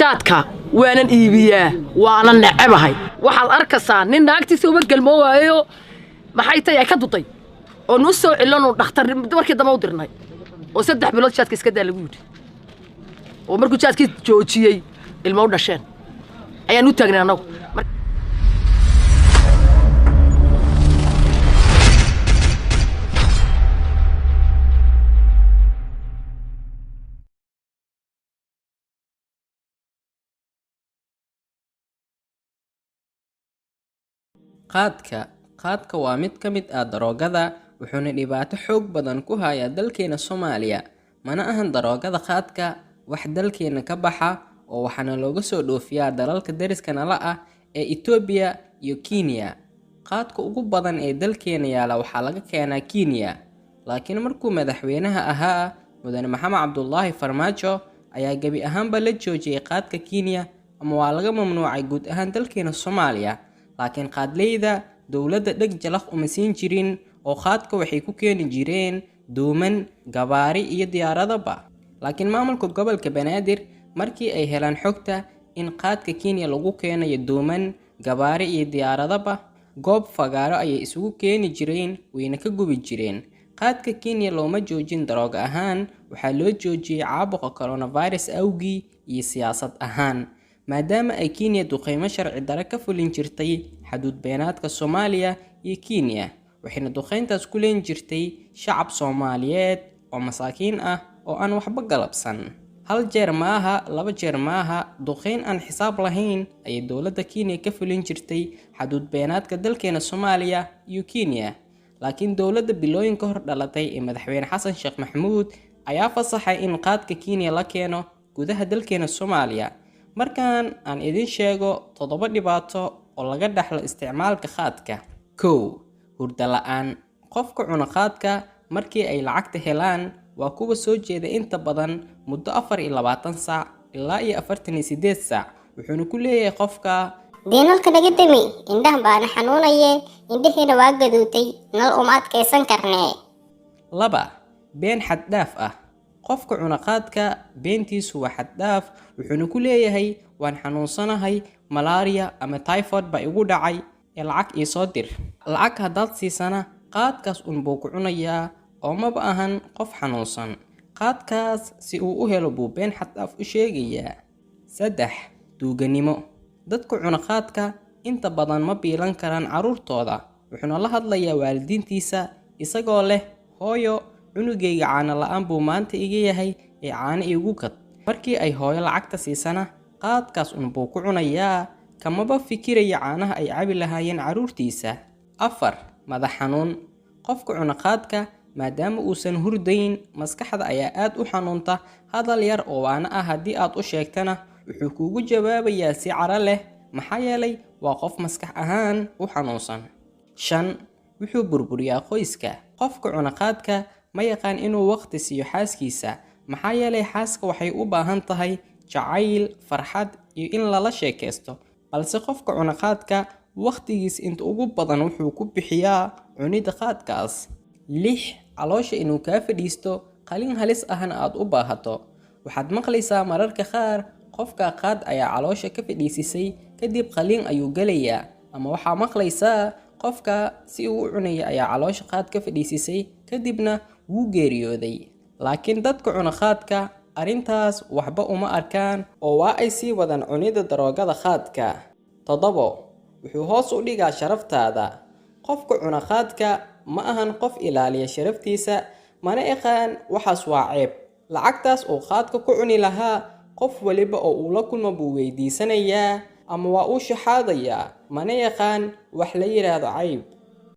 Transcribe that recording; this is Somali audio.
jaadka waanan iibiyaa waana nacabahay waxaad arkaysaa nin naagtiisa uma galmo waayo maxay tahay ka dutay oo noo soo cilano dhakhtar markii dama u dirnay oo 3 bilood jaadka iska daa lagu yiri oo markuu jaadkii joojiyay ilmo u dhasheen ayaan u taagnaa anagu qaadka waa mid ka mid ah daroogada wuxuuna dhibaato xoog badan ku hayaa dalkeena Soomaaliya mana ahan daroogada qaadka wax dalkeena ka baxa oo waxana looga soo dhoofiyaa dalalka dariska nala ah ee Ethiopia iyo Kenya qaadka ugu badan ee dalkeena yaala waxa laga keenaa Kenya laakiin markuu madaxweynaha ahaa mudane Maxamed Cabdullaahi Farmaajo ayaa gabi ahaanba la joojiyay qaadka Kenya ama waa laga mamnuucay guud ahaan dalkeena Soomaaliya laakiin qaadleyda dawladda dhag jalaq uma siin jirin oo qaadka waxay ku keeni jireen dooman gabaari iyo diyaaradaba laakiin maamulka gobolka Banaadir markii ay helaan xogta in qaadka Kenya lagu keenayo dooman gabaari iyo diyaaradaba goob fagaaro ay isugu keeni jireen wayna ka gubi jireen qaadka Kenya looma joojin daroog ahaan waxa loo joojiyay caabuqa coronavirus awgii iyo siyaasad ahaan maadaama ay Kenya duqeymo sharci dara ka fulin jirtay xuduud beenaadka Soomaaliya iyo Kenya waxayna duqeyntaas ku leen jirtay shacab Soomaaliyeed oo masaakiin ah oo aan waxba galabsan hal jeer maaha laba jeer maaha duqeyn aan xisaab lahayn ay dawladda Kenya ka fulin jirtay xuduud beenaadka dalkeena Soomaaliya iyo Kenya laakiin dawladda bilooyin ka hor dhalatay ee madaxweyne Xasan Sheekh Maxamuud ayaa fasaxay in qaadka Kenya la keeno gudaha dalkeena Soomaaliya markaan aan idin sheego 7 dhibaato oo laga dhaxlo isticmaalka qaadka 1 hurdo la'aan qofka cuna qaadka markii ay lacagta helaan waa kuwa soo jeeda inta badan muddo 24 saac ilaa 48 saac wuxuuna ku leeyahay qofka deenalka naga dami indhaha baan xanuunayay indhaheena waa gaduutay nal uma adkeysan karnaa 2 been xad dhaaf ah qofka cuna qaadka beentiisu waa xad dhaaf wuxuuna ku leeyahay waan xanuunsanahay malaria ama typhoid ba igu dhacay ee lacag ii soo dir lacag hadaad siisana qaadkaas buu ku cunayaa oo ma ahan qof xanuunsan qaadkaas si uu u helo buu been xad dhaaf u sheegayaa 3 duuganimo dadku cuna qaadka inta badan ma biilan karaan caruurtooda wuxuuna la hadlayaa waalidiintiisa isagoo leh hooyo cunugayga caana la'aan buu maanta iga yahay ee caana igu gad markii ay hooyo lacagta siisana qaadkaas buu ku cunayaa kamaba fikiraya caanaha ay cabi lahaayeen caruurtiisa 4 madax xanuun qofka cuna qaadka maadaama uusan hurdayn maskaxda ayaa aad u xanuunta hadal yar oo waana ah haddii aad u sheegtana wuxuu kuugu jawaabayaa si cara leh maxaa yeelay waa qof maskax ahaan u xanuunsan 5 wuxuu burburiyaa qoyska qofka cuna qaadka ma yaqaan inuu waqti siiyo xaaskiisa maxaa yeelay xaaska waxay u baahan tahay jacayl farxad iyo in lala sheekaysto balse qofka cuna qaadka waqtigiisa inta ugu badan wuxuu ku bixiyaa cunida qaadkaas 6 caloosha inuu ka fadhiisto qalin halis ahna aad u baahato waxaad maqlaysaa mararka qaar qofka qaad ayaa caloosha ka fadhiisisay kadib qalin ayuu galayaa ama waxaa maqlaysaa qofka si uu u cunaya ayaa caloosha qaad ka fadhiisisay kadibna wuu geeriyooday laakiin dadka cuna qaadka arintaas waxba uma arkaan oo waa ay sii wadan cunida daroogada qaadka 7 wuxuu hoos u dhigaa sharaftaada qofka cuna qaadka ma ahan qof ilaaliya sharaftiisa mana yaqaan waxaas waa ceeb lacagtaas oo qaadka ku cuni lahaa qof waliba oo uu la kulmo buu weydiisanayaa ama waa uu shaxaadayaa mana yaqaan wax la yiraahdo cayb